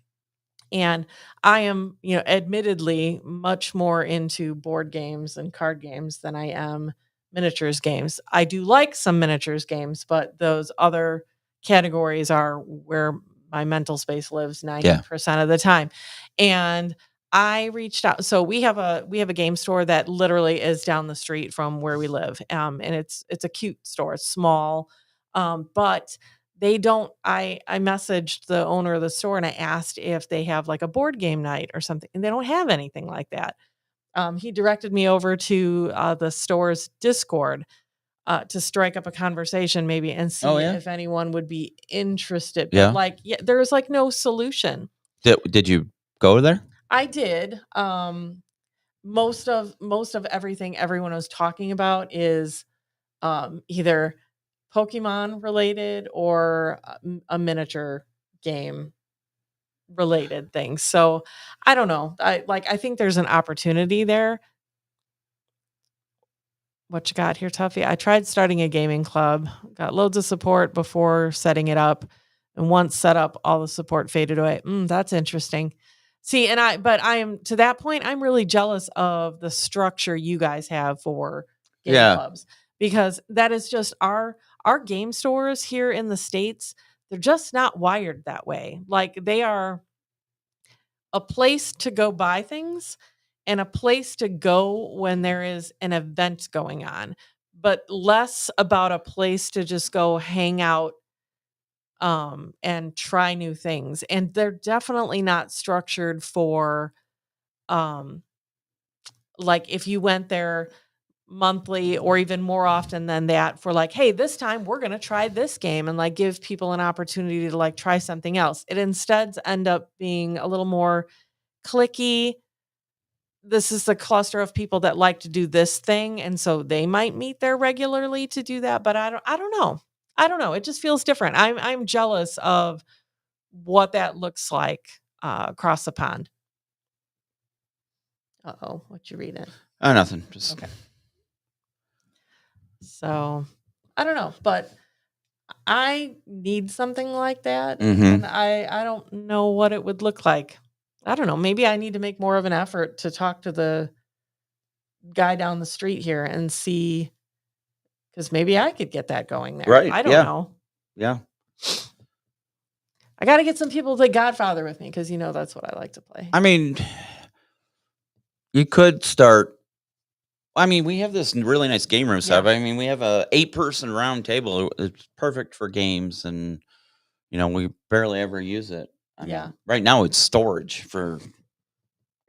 And I am, admittedly much more into board games and card games than I am miniatures games. I do like some miniatures games, but those other categories are where my mental space lives Yeah. 90% of the time. And I reached out. So we have a game store that literally is down the street from where we live. And it's a cute store. It's small. But they don't I messaged the owner of the store and I asked if they have like a board game night or something, and they don't have anything like that. He directed me over to the store's Discord to strike up a conversation maybe and Oh, see yeah? if anyone would be interested. But Yeah. like, yeah, there's like no solution. Did you go there? I did. Most of everything everyone was talking about is either Pokemon related or a miniature game related thing. So I don't know. I think there's an opportunity there. What you got here, Tuffy? I tried starting a gaming club, got loads of support before setting it up. And once set up, all the support faded away. That's interesting. See, but I am to that point, I'm really jealous of the structure you guys have for game Yeah. clubs because that is just our game stores here in the States, they're just not wired that way. Like they are a place to go buy things and a place to go when there is an event going on, but less about a place to just go hang out and try new things. And they're definitely not structured for um like if you went there monthly or even more often than that for like, hey, this time we're going to try this game and like give people an opportunity to like try something else. It instead end up being a little more clicky. This is the cluster of people that like to do this thing, and so they might meet there regularly to do that, but I don't know. I don't know. It just feels different. I'm jealous of what that looks like across the pond. Uh-oh, what you reading? Oh, nothing. Just Okay. So, I don't know, but I need something like that, and I don't know what it would look like. I don't know. Maybe I need to make more of an effort to talk to the guy down the street here and see because maybe I could get that going there. Right. I don't Yeah. know. Yeah. I got to get some people to play Godfather with me because that's what I like to play. I mean, you could start. I mean, we have this really nice game room setup. Yeah. I mean, we have a 8-person round table. It's perfect for games, and we barely ever use it. I Yeah. mean, right now it's storage for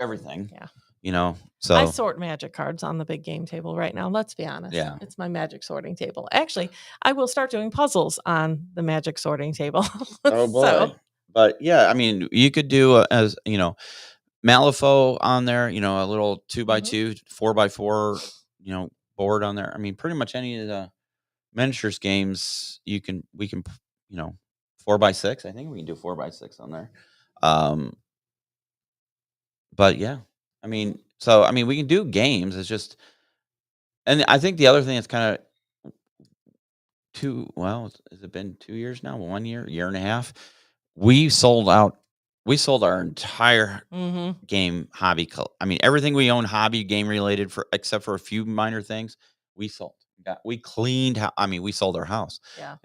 everything. Yeah. I So sort magic cards on the big game table right now. Let's be honest. Yeah. It's my magic sorting table. Actually, I will start doing puzzles on the magic sorting table. oh boy. So, But yeah, I mean, you could do as Malifaux on there. A little 2x2, 4x4. Board on there. I mean, pretty much any of the miniatures games we can 4x6. I think we can do 4x6 on there. But yeah, I mean, we can do games. It's just, and I think the other thing that's kind of has it been 2 years now? 1 year, year and a half? We sold out. We sold our entire game hobby. I mean, everything we own hobby game related except for a few minor things, we sold. We cleaned. We sold our house. yeah.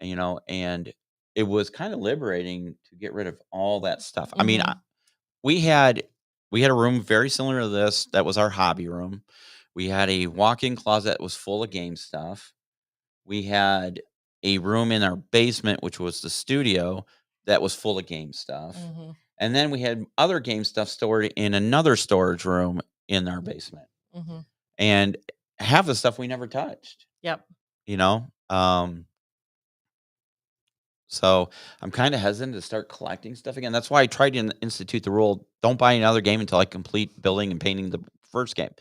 And it was kind of liberating to get rid of all that stuff. I mean, we had a room very similar to this. That was our hobby room. We had a walk-in closet that was full of game stuff. We had a room in our basement, which was the studio, that was full of game stuff. And then we had other game stuff stored in another storage room in our basement. And half the stuff we never touched. Yep. So I'm kind of hesitant to start collecting stuff again. That's why I tried to institute the rule: don't buy another game until I complete building and painting the first game.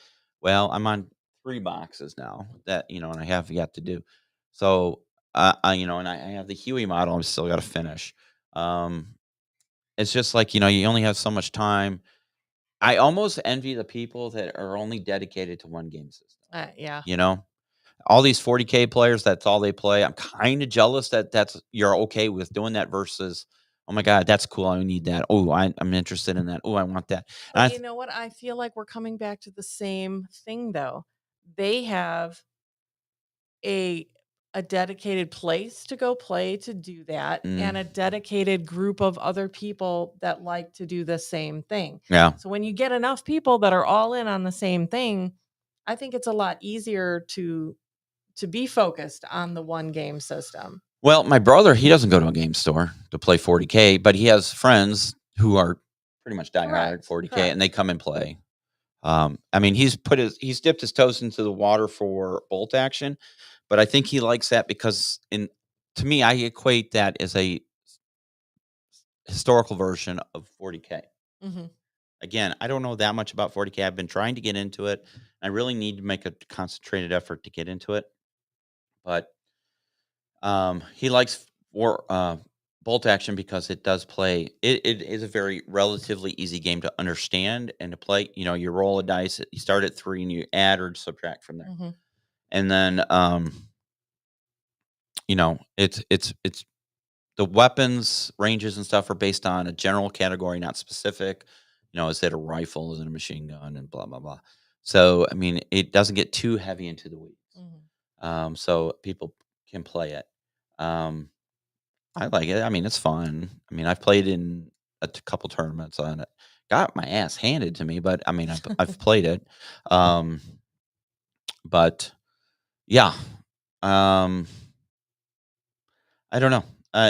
Well, I'm on 3 boxes now that and I have yet to do. So and I have the Huey model. I'm still got to finish. Um, it's just like, you only have so much time. I almost envy the people that are only dedicated to one game system, Yeah. you know? All these 40K players, that's all they play. I'm kinda jealous that you're okay with doing that versus, "Oh my god, that's cool, I need that. Oh, I'm interested in that. Oh, I want that." And But I you th know what? I feel like we're coming back to the same thing though. They have a a dedicated place to go play to do that mm, and a dedicated group of other people that like to do the same thing. yeah. So when you get enough people that are all in on the same thing, I think it's a lot easier to be focused on the one game system. Well, my brother, he doesn't go to a game store to play 40K, but he has friends who are pretty much diehard Correct. 40K, and Correct. they come and play. I mean, he's dipped his toes into the water for bolt action, but I think he likes that because to me, I equate that as a historical version of 40K. Mhm. Again, I don't know that much about 40K. I've been trying to get into it. I really need to make a concentrated effort to get into it, but he likes bolt action because it does play. It is a very relatively easy game to understand and to play. You roll a dice. You start at 3 and you add or subtract from there, Mhm. and then it's the weapons ranges and stuff are based on a general category, not specific. Is it a rifle? Is it a machine gun? And blah blah blah. So I mean, it doesn't get too heavy into the weeds. Mhm. So people can play it. Um, I like it. I mean, it's fun. I mean, I've played in couple tournaments on it. Got my ass handed to me, but I mean, I've played it. Um, but yeah, um, I don't know.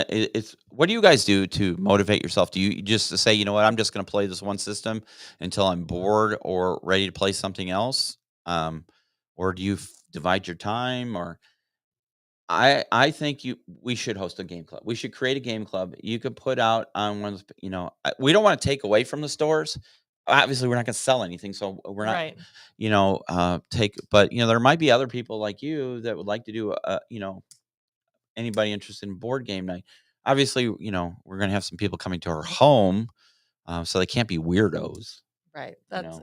It's what do you guys do to motivate yourself? Do you just say, you know what, I'm just going to play this one system until I'm bored or ready to play something else? Or do you divide your time? Or I think we should host a game club. We should create a game club. You could put out on one of those, we don't want to take away from the stores. Obviously, we're not going to sell anything, so we're not, Right. take. But there might be other people like you that would like to do, anybody interested in board game night. Obviously, we're going to have some people coming to our home, so they can't be weirdos. Right. You know,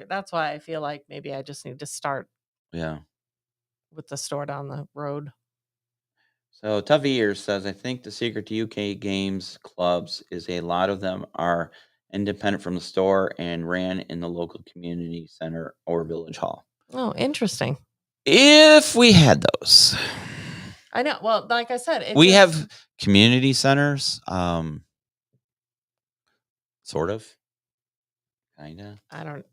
That's why I feel like maybe I just need to start yeah. with the store down the road. So Tuffy Ears says, I think the secret to UK games clubs is a lot of them are independent from the store and ran in the local community center or village hall. Oh, interesting. If we had those, I know. Well, like I said, it we just have community centers, sort of, kind of, I don't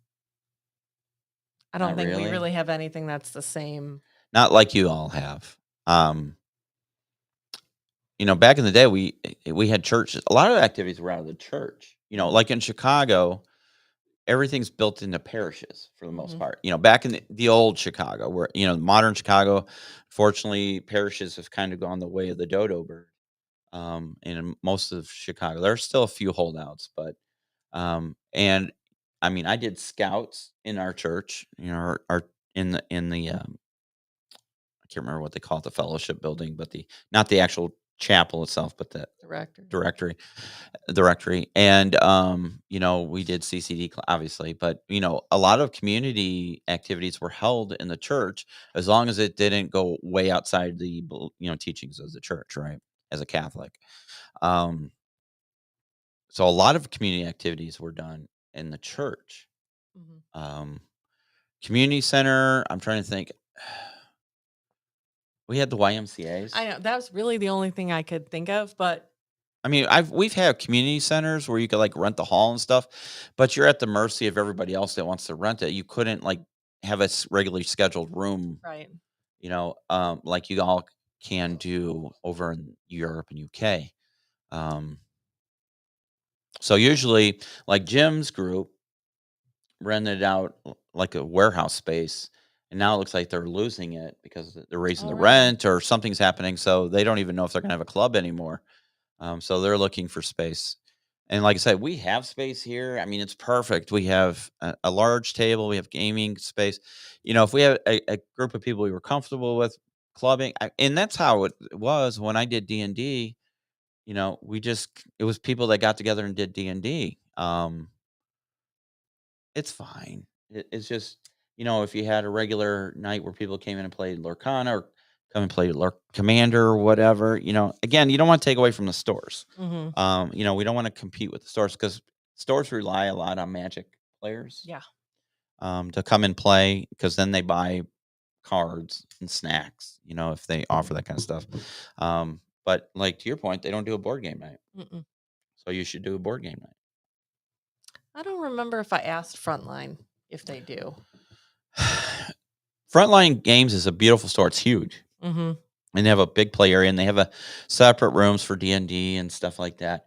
I don't not think we really, really have anything that's the same. not like you all have. Back in the day, we had churches. A lot of activities were out of the church. Mhm. Like in Chicago, everything's built into parishes for the most Mhm. part. Back in the old Chicago, where modern Chicago, fortunately, parishes have kind of gone the way of the dodo bird. In most of Chicago, there are still a few holdouts, but and I mean, I did scouts in our church. Our in the I can't remember what they call it, the fellowship building, but the not the actual chapel itself, but the Director. directory directory. And we did CCD obviously, but a lot of community activities were held in the church as long as it didn't go way outside the teachings of the church, right? As a Catholic. um so a lot of community activities were done in the church. Mhm. um Community center, I'm trying to think. We had the I YMCA's. know that was really the only thing I could think of, but I mean, we've had community centers where you could like rent the hall and stuff, but you're at the mercy of everybody else that wants to rent it. You couldn't like have a regularly scheduled room, right. like you all can do over in Europe and UK. Um, so usually, like Jim's group rented out like a warehouse space, and now it looks like they're losing it because they're raising Oh, the really? rent or something's happening. So they don't even know if they're gonna have a club anymore. So they're looking for space. And like I said, we have space here. I mean, it's perfect. We have a large table. We have gaming space. If we have a group of people we were comfortable with clubbing, and that's how it was when I did D&D. it was people that got together and did D&D. It's fine. It's just, if you had a regular night where people came in and played Lorcana or come and play Commander or whatever, again, you don't want to take away from the stores. Hmm. We don't want to compete with the stores because stores rely a lot on Magic players. Yeah. To come and play because then they buy cards and snacks, if they offer that kind of stuff. But like to your point, they don't do a board game night. Mm-mm. So you should do a board game night. I don't remember if I asked Frontline if they do. Frontline Games is a beautiful store. It's huge. Mm-hmm. And they have a big play area and they have a separate rooms for D&D and stuff like that.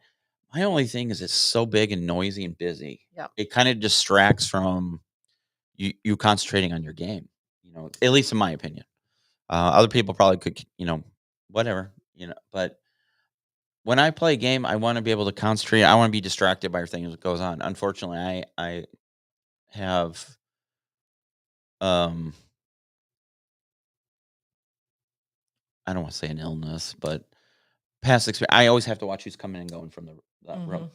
My only thing is it's so big and noisy and busy. Yeah. It kind of distracts from you concentrating on your game, at least in my opinion. Other people probably could, whatever, but when I play a game, I want to be able to concentrate. I want to be distracted by everything that goes on. Unfortunately, I have, I don't want to say an illness, but past experience. I always have to watch who's coming and going from that room.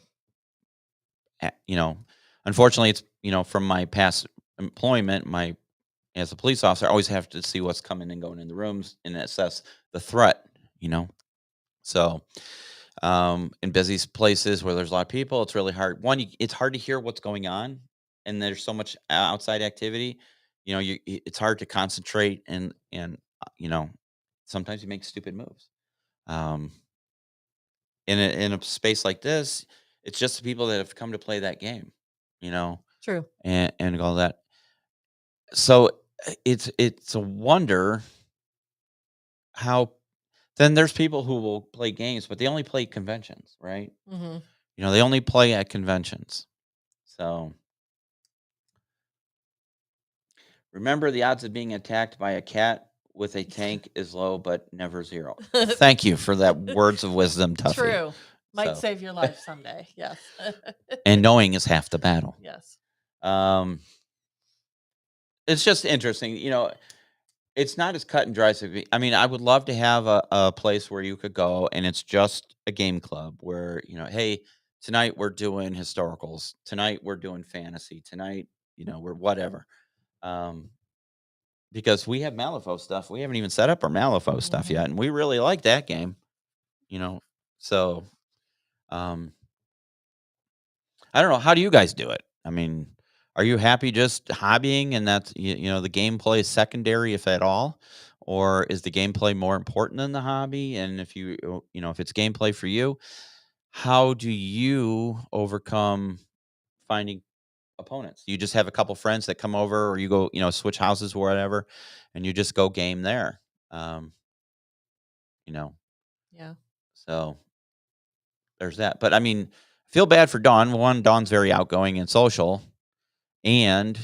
Unfortunately, it's from my past employment, as a police officer, I always have to see what's coming and going in the rooms and assess the threat. So in busy places where there's a lot of people, it's really hard. One, it's hard to hear what's going on, and there's so much outside activity. It's hard to concentrate, and sometimes you make stupid moves. In a space like this, it's just the people that have come to play that game, True. and all that. So it's a wonder how. Then there's people who will play games, but they only play conventions, right? Mm-hmm. They only play at conventions. So remember, the odds of being attacked by a cat with a tank is low, but never zero. Thank you for that words of wisdom, Tuffy. True. Might save your life someday. Yes. And knowing is half the battle. Yes. It's just interesting. It's not as cut and dry. I mean, I would love to have a place where you could go and it's just a game club where, hey, tonight we're doing historicals. Tonight we're doing fantasy. Tonight, we're whatever. Because we have Malifaux stuff. We haven't even set up our Malifaux stuff yet. And we really like that game, So, I don't know. How do you guys do it? I mean, are you happy just hobbying and that's, the gameplay is secondary, if at all? Or is the gameplay more important than the hobby? And if if it's gameplay for you, how do you overcome finding opponents? You just have a couple friends that come over or you go, switch houses or whatever, and you just go game there. Yeah. So there's that. But I mean, I feel bad for Dawn. One, Dawn's very outgoing and social. And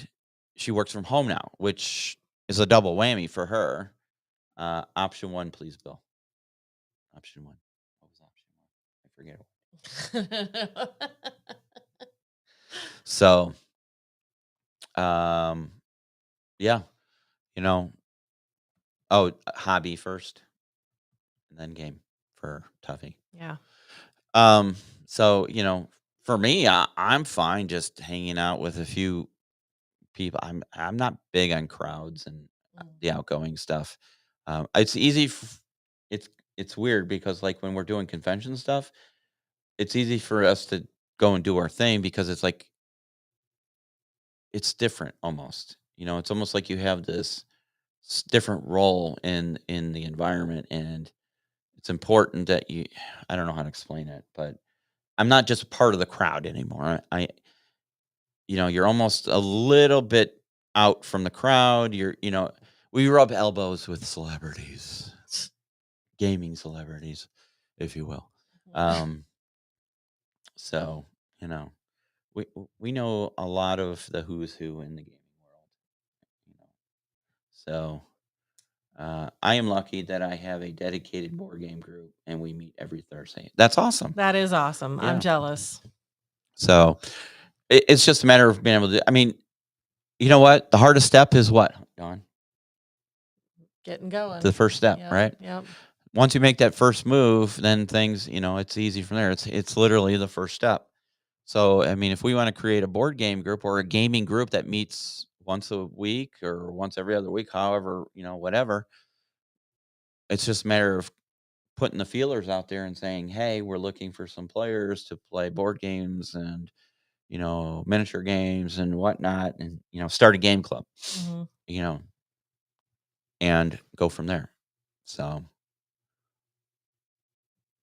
she works from home now, which is a double whammy for her. Option one, please, Bill. Option one. What was option one? I forget. So, yeah, hobby first, and then game for Tuffy. Yeah. So for me, I'm fine just hanging out with a few people. I'm not big on crowds and the outgoing stuff. It's easy. It's weird because like when we're doing convention stuff, it's easy for us to go and do our thing because it's like it's different almost. It's almost like you have this different role in the environment, and it's important that I don't know how to explain it, but I'm not just part of the crowd anymore. You're almost a little bit out from the crowd. We rub elbows with celebrities, gaming celebrities, if you will. So, we know a lot of the who's who in the gaming world. So, I am lucky that I have a dedicated board game group and we meet every Thursday. That's awesome. That is awesome. Yeah. I'm jealous. So it's just a matter of being able to, I mean, you know what? The hardest step is what, Dawn? Getting going. The first step, Yep, right? Yep. once you make that first move, then things, it's easy from there. It's literally the first step. So, I mean, if we want to create a board game group or a gaming group that meets once a week or once every other week, however, whatever, it's just a matter of putting the feelers out there and saying, "Hey, we're looking for some players to play board games and, miniature games and whatnot, and, start a game club, Hmm. you know, and go from there." So,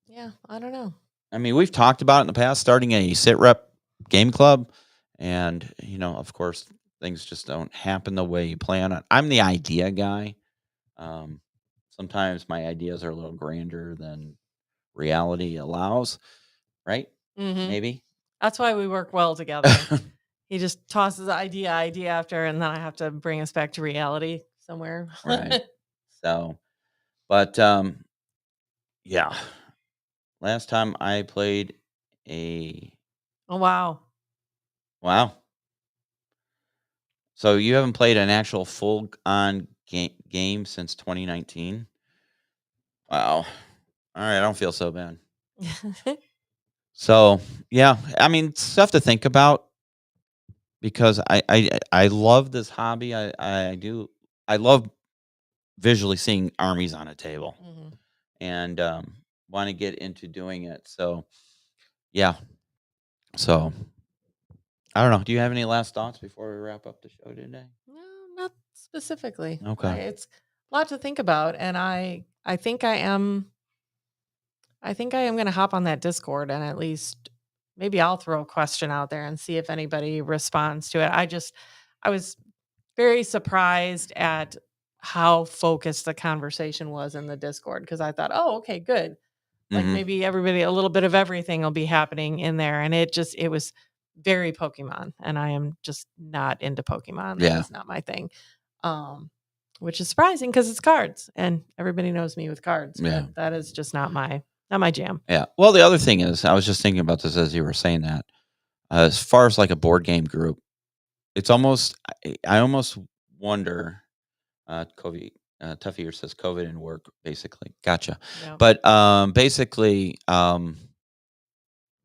Yeah, I don't know. I mean, we've talked about it in the past, starting a sit rep game club. And, of course, things just don't happen the way you plan on. I'm the idea guy. Um, Sometimes my ideas are a little grander than reality allows, right? Hmm. Maybe. That's why we work well together. He just tosses idea after, and then I have to bring us back to reality somewhere. Right. So, but yeah. Last time I played a Oh, wow. wow. So you haven't played an actual full on game since 2019? Wow. All right, I don't feel so bad. So, yeah, I mean, stuff to think about because I love this hobby. I do. I love visually seeing armies on a table Mhm. and want to get into doing it. So, yeah. So, I don't know. Do you have any last thoughts before we wrap up the show today? No, not specifically. Okay. It's a lot to think about, and I think I am going to hop on that Discord and at least maybe I'll throw a question out there and see if anybody responds to it. I was very surprised at how focused the conversation was in the Discord because I thought, "Oh, okay, good." Like Hmm. maybe everybody a little bit of everything will be happening in there, and it was very Pokemon, and I am just not into Pokemon. That Yeah. is not my thing. Um, which is surprising because it's cards, and everybody knows me with cards, Yeah. but that is just not my jam. Yeah. Well, the other thing is, I was just thinking about this as you were saying that. As far as like a board game group, it's almost, I almost wonder. COVID, Tuffy here says COVID and work, basically. Gotcha. Yeah. But basically,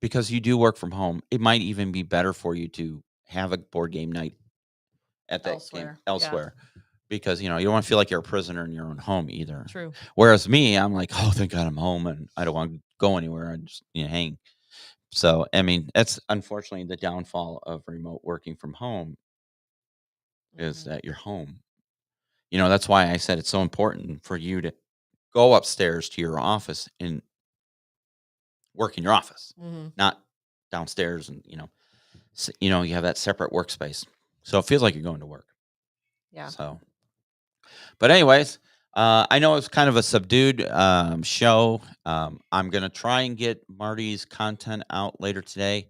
because you do work from home, it might even be better for you to have a board game night at that game Elsewhere. Yeah. elsewhere. Because you don't want to feel like you're a prisoner in your own home either. True. Whereas me, I'm like, oh, thank God I'm home and I don't want to go anywhere. I just hang. So I mean, that's unfortunately the downfall of remote working from home is Mhm. that you're home. That's why I said it's so important for you to go upstairs to your office and work in your office, Mhm. not downstairs. And you have that separate workspace, so it feels like you're going to work. Yeah. So, but anyways, I know it's kind of a subdued show. I'm gonna try and get Marty's content out later today.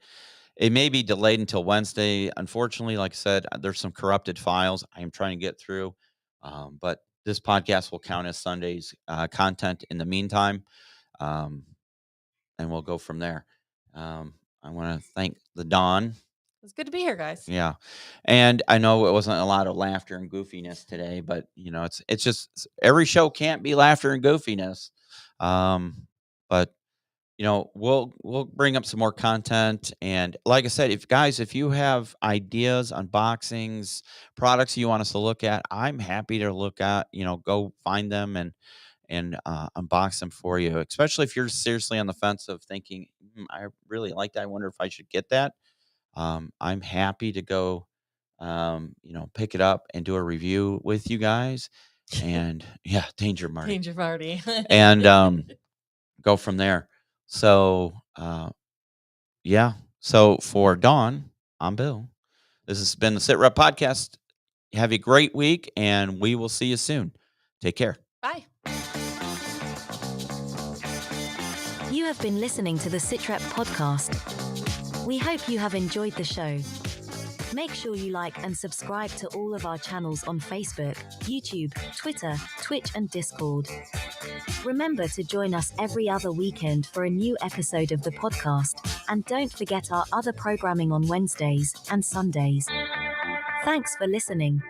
It may be delayed until Wednesday. Unfortunately, like I said, there's some corrupted files I am trying to get through. But this podcast will count as Sunday's content in the meantime. Um, and we'll go from there. I want to thank the Dawn. It's good to be here, guys. Yeah. And I know it wasn't a lot of laughter and goofiness today, but it's just every show can't be laughter and goofiness. But we'll bring up some more content. And like I said, if you have ideas, unboxings, products you want us to look at, I'm happy to look at, go find them and unbox them for you, especially if you're seriously on the fence of thinking, I really like that. I wonder if I should get that. I'm happy to go, pick it up and do a review with you guys. And yeah, Danger Marty. Danger Marty. And go from there. So, yeah. So for Dawn, I'm Bill. This has been the Sit Rep Podcast. Have a great week, and we will see you soon. Take care. Bye. You have been listening to the SitRep Podcast. We hope you have enjoyed the show. Make sure you like and subscribe to all of our channels on Facebook, YouTube, Twitter, Twitch, and Discord. Remember to join us every other weekend for a new episode of the podcast, and don't forget our other programming on Wednesdays and Sundays. Thanks for listening.